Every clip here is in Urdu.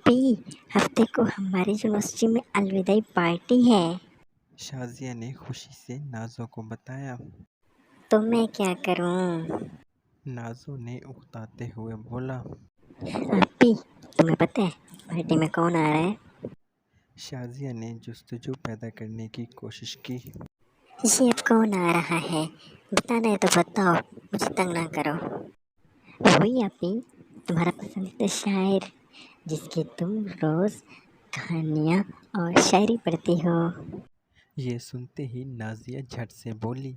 پی ہفتے کو ہماری یونیورسٹی میں الوداعی پارٹی ہے۔ شازیہ نے خوشی سے نازو کو بتایا۔ تو میں کیا کروں؟ نازو نے اکتاتے ہوئے بولا۔ پی تمہیں پتہ ہے پارٹی میں کون آ رہا ہے؟ شازیہ نے جستجو پیدا کرنے کی کوشش کی۔ یہ اب کون آ رہا ہے؟ بتانا ہے تو بتاؤ، مجھے تنگ نہ کرو۔ وہی اپی، تمہارا پسندیدہ شاعر جس کی تم روز کہانیاں اور شاعری پڑھتی ہو۔ یہ سنتے ہی نازیہ جھٹ سے بولی۔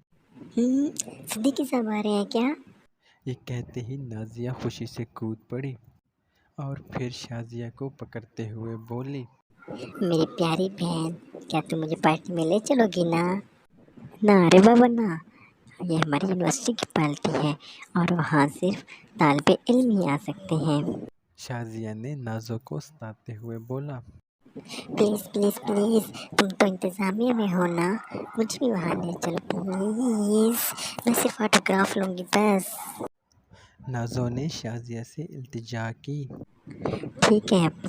صدیقی صاحب آ رہے ہیں کیا؟ یہ کہتے ہی نازیہ خوشی سے کود پڑی اور پھر شازیہ کو پکڑتے ہوئے بولی۔ میری پیاری بہن، کیا تم مجھے پارٹی میں لے چلو گی نا؟ نہ رے بابا نہ، یہ ہماری یونیورسٹی کی پارٹی ہے اور وہاں صرف طالب علم ہی آ سکتے ہیں۔ شازیہ نے نازو کو ستاتے ہوئے بولا۔ پلیز پلیز پلیز، تم تو انتظامیہ میں ہو نا، مجھے بھی وہاں لے چلو پلیز، میں صرف آٹوگراف لوں گی بس۔ نازو نے شازیہ سے التجا کی۔ ٹھیک ہے اپی،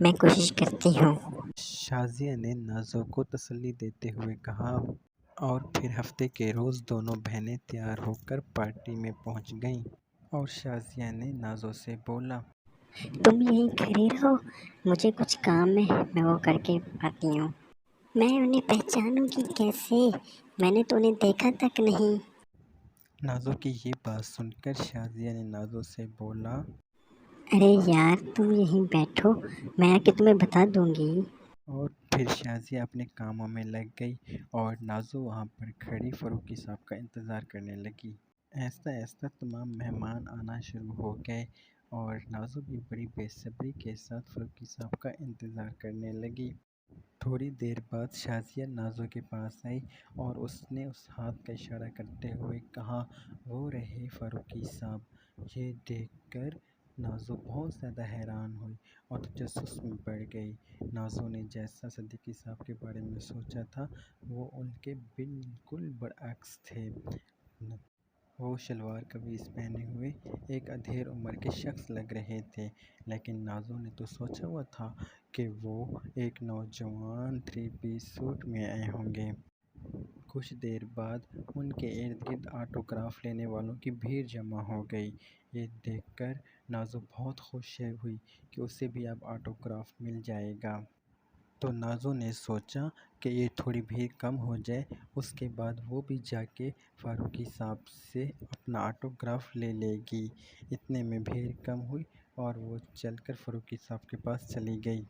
میں کوشش کرتی ہوں۔ شازیہ نے نازو کو تسلی دیتے ہوئے کہا اور پھر ہفتے کے روز دونوں بہنیں تیار ہو کر پارٹی میں پہنچ گئیں اور شازیہ نے نازو سے بولا۔ تم یہیں کھڑے رہو، مجھے کچھ کام ہے، میں وہ کر کے آتی ہوں۔ میں انہیں پہچانوں گی کیسے؟ میں نے تو انہیں دیکھا تک نہیں۔ نازو کی یہ بات سن کر شازیہ نے نازو سے بولا۔ ارے یار تم یہیں بیٹھو، میں آ کے تمہیں بتا دوں گی۔ اور پھر شازیہ اپنے کاموں میں لگ گئی اور نازو وہاں پر کھڑی فروخی صاحب کا انتظار کرنے لگی۔ ایسا ایسا تمام مہمان آنا شروع ہو گئے اور نازو بھی بڑی بے صبری کے ساتھ فروخی صاحب کا انتظار کرنے لگی۔ تھوڑی دیر بعد شازیہ نازو کے پاس آئی اور اس نے اس ہاتھ کا اشارہ کرتے ہوئے کہا، وہ رہے فروخی صاحب۔ یہ دیکھ کر نازو بہت زیادہ حیران ہوئی اور تجسس میں پڑ گئی۔ نازو نے جیسا صدیقی صاحب کے بارے میں سوچا تھا وہ ان کے بالکل برعکس تھے۔ وہ شلوار قمیض پہنے ہوئے ایک ادھیڑ عمر کے شخص لگ رہے تھے، لیکن نازو نے تو سوچا ہوا تھا کہ وہ ایک نوجوان 3 پیس سوٹ میں آئے ہوں گے۔ کچھ دیر بعد ان کے ارد گرد آٹوگراف لینے والوں کی بھیڑ جمع ہو گئی۔ یہ دیکھ کر نازو بہت خوش ہوئی کہ اسے بھی اب آٹوگراف مل جائے گا۔ تو نازو نے سوچا کہ یہ تھوڑی بھیڑ کم ہو جائے، اس کے بعد وہ بھی جا کے فاروقی صاحب سے اپنا آٹوگراف لے لے گی۔ اتنے میں بھیڑ کم ہوئی اور وہ چل کر فاروقی صاحب کے پاس چلی گئی۔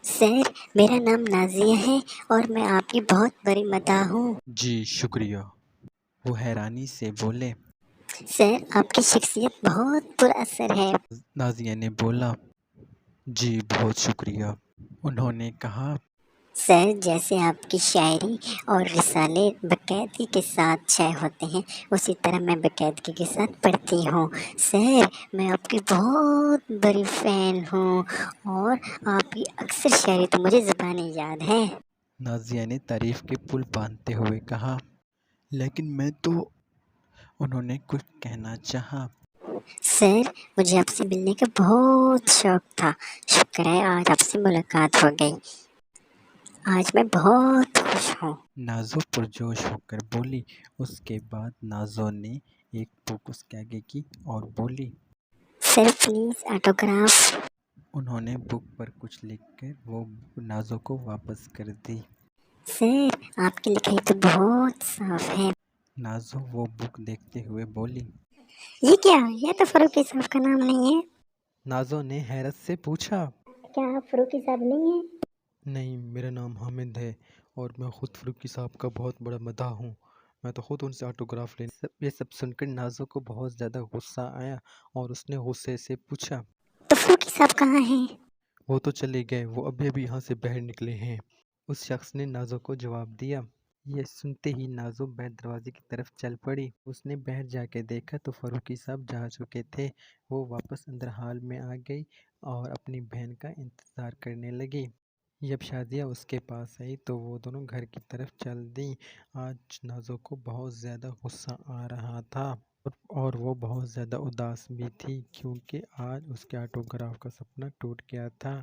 سر، میرا نام نازیہ ہے اور میں آپ کی بہت بڑی مداح ہوں۔ جی شکریہ، وہ حیرانی سے بولے۔ سر، آپ کی شخصیت بہت پر اثر ہے۔ نازیہ نے بولا۔ جی بہت شکریہ، انہوں نے کہا۔ سر، جیسے آپ کی شاعری اور رسالے باقاعدگی کے ساتھ شائع ہوتے ہیں، اسی طرح میں باقاعدگی کے ساتھ پڑھتی ہوں۔ سر، میں آپ کی بہت بڑی فین ہوں اور آپ کی اکثر شاعری تو مجھے زبانی یاد ہے۔ نازیہ نے تعریف کے پل باندھتے ہوئے کہا۔ لیکن میں تو، انہوں نے کچھ کہنا چاہا۔ سر، مجھے آپ سے ملنے کا بہت شوق تھا، شکر ہے آج آپ سے ملاقات ہو گئی، آج میں بہت خوش ہوں۔ نازو پرجوش ہو کر بولی۔ اس کے بعد نازو نے ایک بک اس کے آگے کی اور بولی۔ Sir please autograph. انہوں نے بک پر کچھ لکھ کر وہ نازو کو واپس کر دی۔ سر، آپ کی لکھائی تو بہت صاف ہے۔ نازو وہ بک دیکھتے ہوئے بولی۔ یہ کیا؟ یہ تو فاروقی صاحب کا نام نہیں ہے۔ نازو نے حیرت سے پوچھا۔ کیا آپ فاروقی صاحب نہیں ہیں؟ نہیں، میرا نام حامد ہے اور میں خود فاروقی صاحب کا بہت بڑا مداح ہوں، میں تو خود ان سے آٹوگراف لینے۔ یہ سب سن کر نازو کو بہت زیادہ غصہ آیا اور اس نے غصے سے پوچھا۔ تو فاروقی صاحب کہاں ہیں؟ وہ تو چلے گئے، وہ ابھی ابھی یہاں سے باہر نکلے ہیں، اس شخص نے نازو کو جواب دیا۔ یہ سنتے ہی نازو باہر دروازے کی طرف چل پڑی۔ اس نے باہر جا کے دیکھا تو فاروقی صاحب جا چکے تھے۔ وہ واپس اندر ہال میں آ گئی اور اپنی بہن کا انتظار کرنے لگی۔ جب شازیہ اس کے پاس آئی تو وہ دونوں گھر کی طرف چل دیں۔ آج نازو کو بہت زیادہ غصہ آ رہا تھا اور وہ بہت زیادہ اداس بھی تھی کیونکہ آج اس کے آٹوگراف کا سپنا ٹوٹ گیا تھا۔